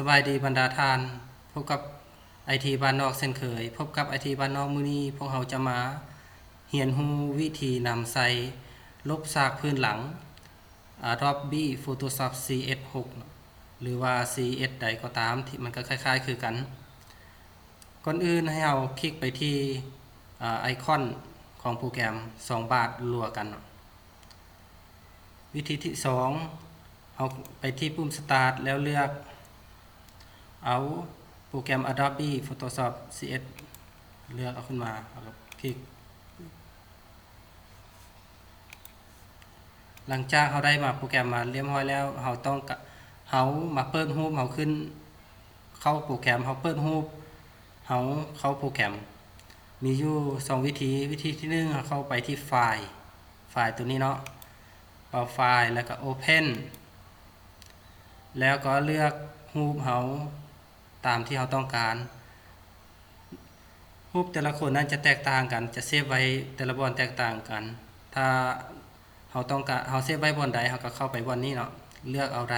สบายดีบรรดาทานพบกับไอทีบ้านนอกเช่นเคยพบกับไอทีบ้านนอกมื้อนี้พวกเราจะมาเรียนรู้วิธีนำใส่ลบซากพื้นหลัง Adobe Photoshop CS6 หรือว่า CS ใดก็ตามที่มันก็คล้ายๆคือกันก่อนอื่นให้เราคลิกไปที่ไอคอนของโปรแกรม2บาทรัวกันวิธีที่2เอาไปที่ปุ่ม Start แล้วเลือกเอาโปรแกรม Adobe Photoshop CS เลือกเอาขึ้นมาแล้วคลิกหลังจากเขาได้มาโปรแกรมมาเรียบร้อยแล้วเขามาเปิดรูปเขาขึ้นเข้าโปรแกรมเขาเปิดรูปเขาเข้าโปรแกรมมีอยู่2วิธีที่1เขาเข้าไปที่ไฟล์ตัวนี้เนาะเปิดไฟล์แล้วก็ Open แล้วก็เลือกรูปเขาตามที่เขาต้องการรูปแต่ละคนนั้นจะแตกต่างกันจะเซฟไว้แต่ละบอนแตกต่างกันถ้าเขาต้องการเขาเซฟไว้บอนใดเขาก็เข้าไปบอนนี้เนาะเลือกเอาไร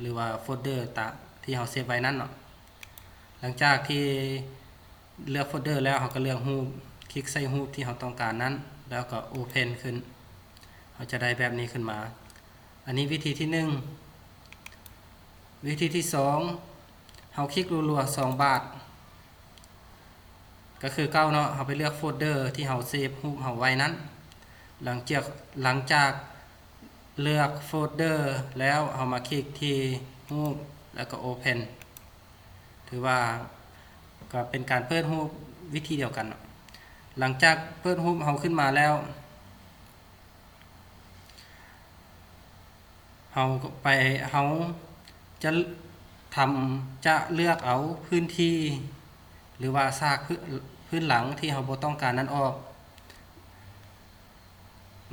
หรือว่าโฟลเดอร์ตามที่เขาเซฟไว้นั้นเนาะหลังจากที่เลือกโฟลเดอร์แล้วเขาก็เลือกรูปคลิกใส่รูปที่เขาต้องการนั้นแล้วก็ Open ขึ้นเขาจะได้แบบนี้ขึ้นมาอันนี้วิธีที่1วิธีที่2เขาคลิกรัวๆ2บาทก็คือเก้าเนาะเขาไปเลือกโฟลเดอร์ที่เขาเซฟรูปเขาไว้นั้นหลังจากเลือกโฟลเดอร์แล้วเอามาคลิกที่รูปแล้วก็ Open ถือว่าก็เป็นการเปิดรูปวิธีเดียวกันหลังจากเปิดรูปเขาขึ้นมาแล้วเขาจะจะเลือกเอาพื้นที่หรือว่าซากพื้นหลังที่เขาบ่ต้องการนั้นออก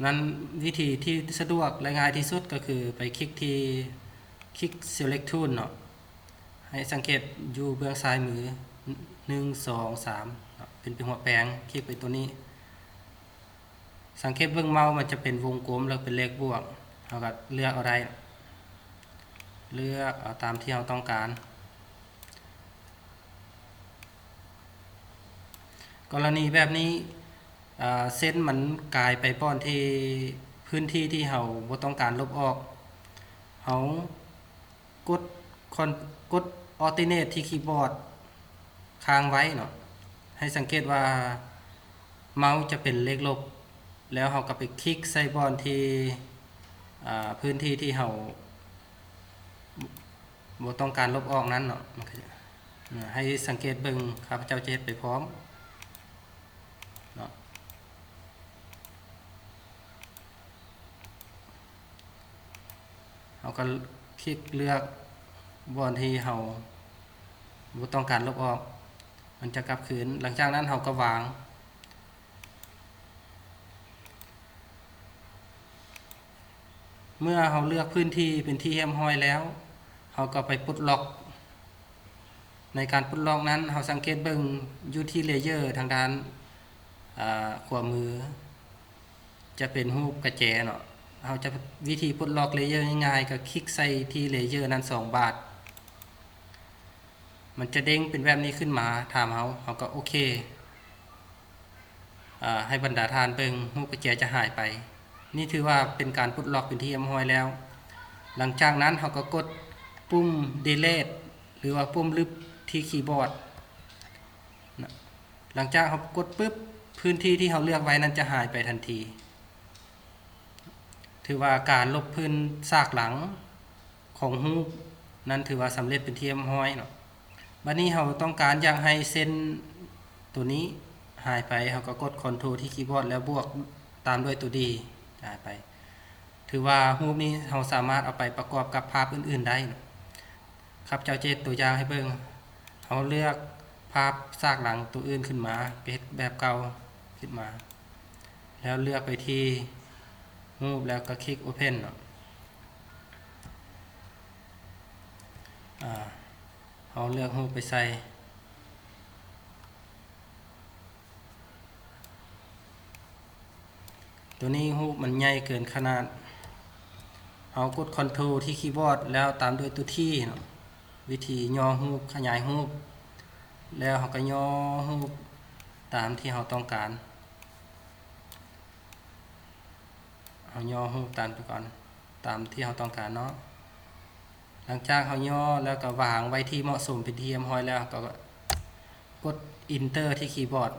นั้นวิธีที่สะดวกและง่ายที่สุดก็คือไปคลิก Select Tool เนาะให้สังเกตอยู่เบื้องซ้ายมือ1 2 3เป็นหัวแปลงคลิกไปตัวนี้สังเกตเบื้องเมาส์มันจะเป็นวงกลมแล้วเป็นเลขบวกเราก็เลือกเอาได้เลือกเอาตามที่เราต้องการกรณีแบบนี้เส้นมันกลายไปป้อนที่พื้นที่ที่เราบ่ต้องการลบออกเรากดAlternate ที่คีย์บอร์ดค้างไว้เนาะให้สังเกตว่าเมาส์จะเป็นเลขลบแล้วเราก็ไปคลิกใส่บอนที่พื้นที่ที่เราบ่ต้องการลบออกนั้นเนาะให้สังเกตเบิ่งครับเจ้าจะเฮ็ดไปพร้อมเนาะเราก็คลิกเลือกบอนที่เราบ่ต้องการลบออกมันจะกลับคืนหลังจากนั้นเราก็วางเมื่อเราเลือกพื้นที่เป็นที่เรียบร้อยแล้วเราก็ไปปลดล็อกในการปลดล็อกนั้นเราสังเกตเบิ่งอยู่ที่เลเยอร์ทางด้านขวามือจะเป็นรูปกระแจเนาะเราจะวิธีปลดล็อกเลเยอร์ง่ายๆก็คลิกใส่ที่เลเยอร์นั้น2บาทมันจะเด้งเป็นแบบนี้ขึ้นมาถามเขาก็โอเคให้บรรดาทานเบิ่งรูปกระแจจะหายไปนี่ถือว่าเป็นการปลดล็อกเป็นที่เรียบร้อยแล้วหลังจากนั้นเขาก็กดปุ่ม Delete หรือว่าปุ่มลบที่คีย์บอร์ดหลังจากเขากดปุ๊บพื้นที่ที่เขาเลือกไว้นั้นจะหายไปทันทีถือว่าการลบพื้นซากหลังของรูปนั้นถือว่าสำเร็จเป็นที่เรียบร้อยเนาะบัดนี้เราต้องการอยากให้เส้นตัวนี้หายไปเราก็กด Ctrl ที่คีย์บอร์ดแล้วบวกตามด้วยตัว D หายไปถือว่ารูปนี้เราสามารถเอาไปประกอบกับภาพอื่นๆได้ครับเจ้าเจตตัวอย่างให้เบิ่งเราเลือกภาพซากหลังตัวอื่นขึ้นมาเป็นแบบเก่าขึ้นมาแล้วเลือกไปที่รูปแล้วก็คลิก Open เนาะเราเลือกรูปไปใส่ตัวนี้รูปมันใหญ่เกินขนาดเอากด Ctrl ที่คีย์บอร์ดแล้วตามด้วยตัวที่เนาะ วิธีย่อรูปขยายรูปแล้วเราก็ย่อรูปตามที่เราต้องการเอาย่อรูปตามไปก่อนตามที่เราต้องการเนาะหลังจากเราย่อแล้วก็วางไว้ที่เหมาะสมเป็นที่เรียบร้อยแล้วก็กด Enter ที่คีย์บอร์ด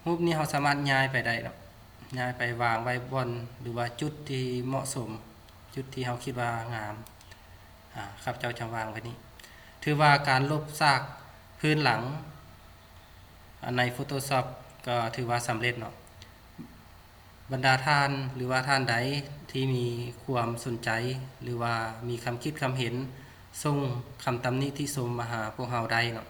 รูปนี้เราสามารถย้ายไปได้เนาะย้ายไปวางไว้บนหรือว่าจุดที่เหมาะสมจุดที่เราคิดว่างามครับเจ้าจะวางไว้นี้ถือว่าการลบซากพื้นหลังใน Photoshop ก็ถือว่าสำเร็จเนาะบรรดาท่านหรือว่าท่านใดที่มีความสนใจหรือว่ามีคำคิดคำเห็นส่งคำตำหนิที่ชมมาหาพวกเราได้เนาะ